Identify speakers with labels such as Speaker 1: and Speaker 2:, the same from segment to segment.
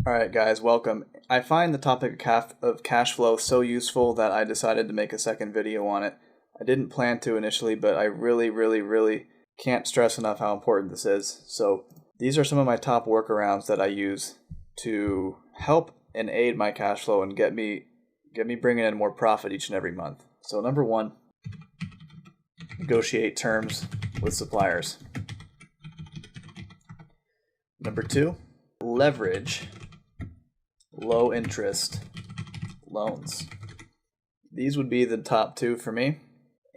Speaker 1: All right, guys, welcome. I find the topic of cash flow so useful that I decided to make a second video on it. I didn't plan to initially, but I really can't stress enough how important this is. So these are some of my top workarounds that I use to help and aid my cash flow and get me bringing in more profit each and every month. So number one, negotiate terms with suppliers. Number two, leverage low interest loans. These would be the top two for me,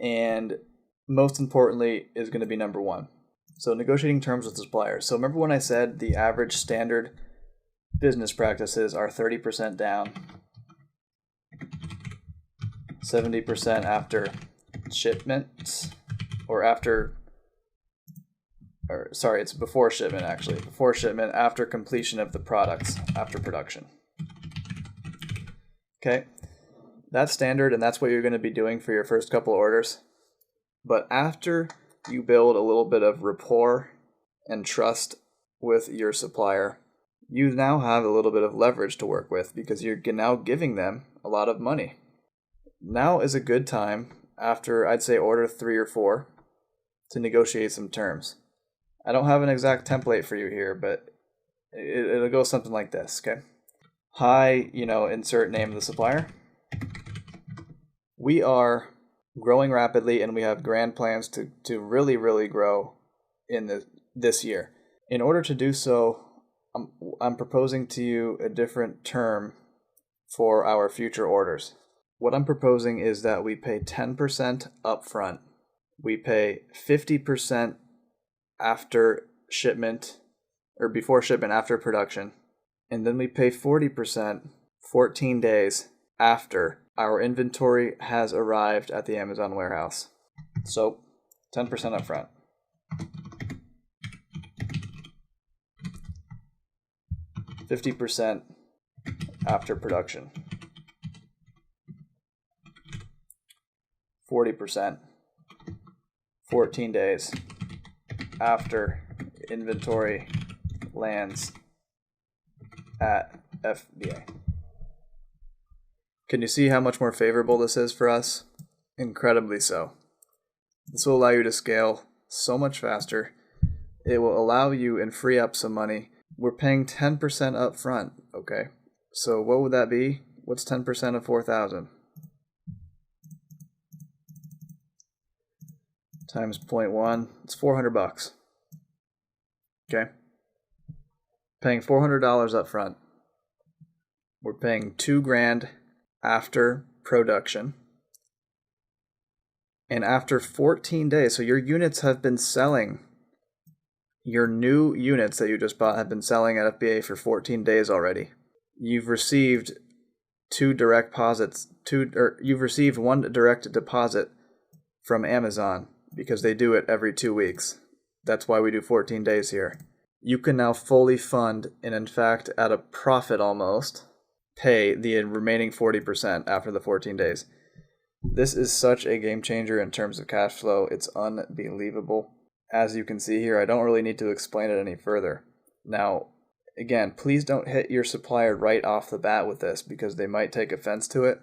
Speaker 1: and most importantly is going to be number one. So negotiating terms with suppliers. So remember when I said the average standard business practices are 30% down, 70% after shipments, it's before shipment actually. Before shipment, after completion of the products, after production. Okay, that's standard and that's what you're going to be doing for your first couple orders. But after you build a little bit of rapport and trust with your supplier, you now have a little bit of leverage to work with because you're now giving them a lot of money. Now is a good time after, I'd say, order 3 or 4 to negotiate some terms. I don't have an exact template for you here, but it'll go something like this, okay? Hi, insert name of the supplier. We are growing rapidly and we have grand plans to really grow in this year. In order to do so, I'm proposing to you a different term for our future orders. What I'm proposing is that we pay 10% upfront. We pay 50% after shipment or before shipment after production. And then we pay 40% 14 days after our inventory has arrived at the Amazon warehouse. So 10% upfront. $50 after production. 40%, 14 days after inventory lands at FBA. Can you see how much more favorable this is for us? Incredibly so. This will allow you to scale so much faster. It will allow you and free up some money. We're paying 10% up front, okay? So what would that be? What's 10% of 4,000? Times 0.1, it's $400. Okay? Paying $400 up front. We're paying $2,000 after production. And after 14 days, so your units have been selling, your new units that you just bought have been selling at FBA for 14 days already. You've received you've received one direct deposit from Amazon because they do it every 2 weeks. That's why we do 14 days here. You can now fully fund and in fact at a profit almost pay the remaining 40% after the 14 days. This is such a game changer in terms of cash flow. It's unbelievable. As you can see here, I don't really need to explain it any further. Now, again, please don't hit your supplier right off the bat with this because they might take offense to it.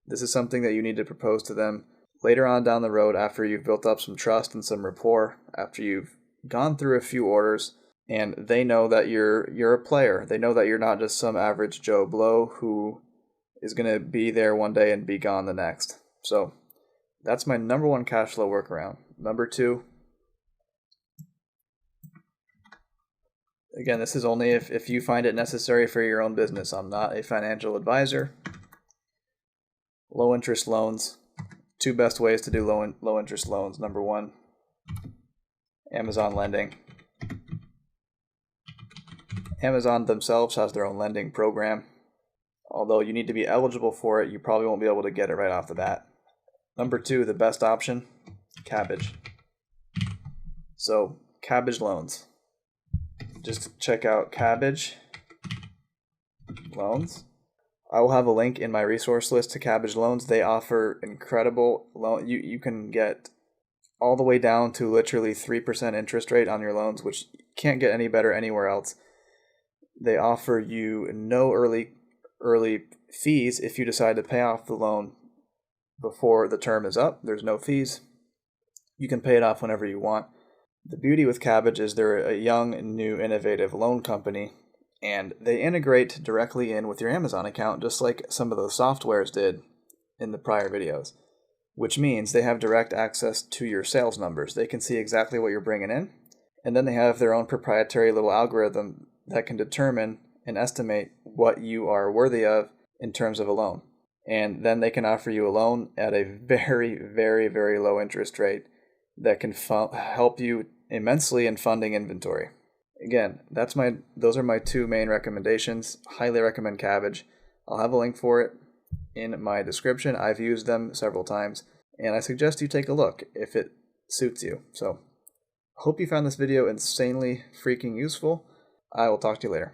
Speaker 1: This is something that you need to propose to them later on down the road after you've built up some trust and some rapport, after you've gone through a few orders and they know that you're a player. They know that you're not just some average Joe Blow who is going to be there one day and be gone the next. So that's my number one cash flow workaround. Number two, again, this is only if you find it necessary for your own business. I'm not a financial advisor. Low interest loans. 2 best ways to do low interest loans. Number one, Amazon lending. Amazon themselves has their own lending program. Although you need to be eligible for it, you probably won't be able to get it right off the bat. Number 2, the best option, Kabbage. So, Kabbage loans. Just check out Kabbage loans. I will have a link in my resource list to Kabbage loans. They offer incredible loan. You can get all the way down to literally 3% interest rate on your loans, which you can't get any better anywhere else. They offer you no early fees if you decide to pay off the loan before the term is up. There's no fees. You can pay it off whenever you want. The beauty with Kabbage is they're a young, new, innovative loan company, and they integrate directly in with your Amazon account, just like some of those softwares did in the prior videos, which means they have direct access to your sales numbers. They can see exactly what you're bringing in, and then they have their own proprietary little algorithm that can determine and estimate what you are worthy of in terms of a loan. And then they can offer you a loan at a very, very, very low interest rate that can help you immensely in funding inventory. Again, those are my two main recommendations. Highly recommend Kabbage. I'll have a link for it in my description. I've used them several times, and I suggest you take a look if it suits you. So, hope you found this video insanely freaking useful. I will talk to you later.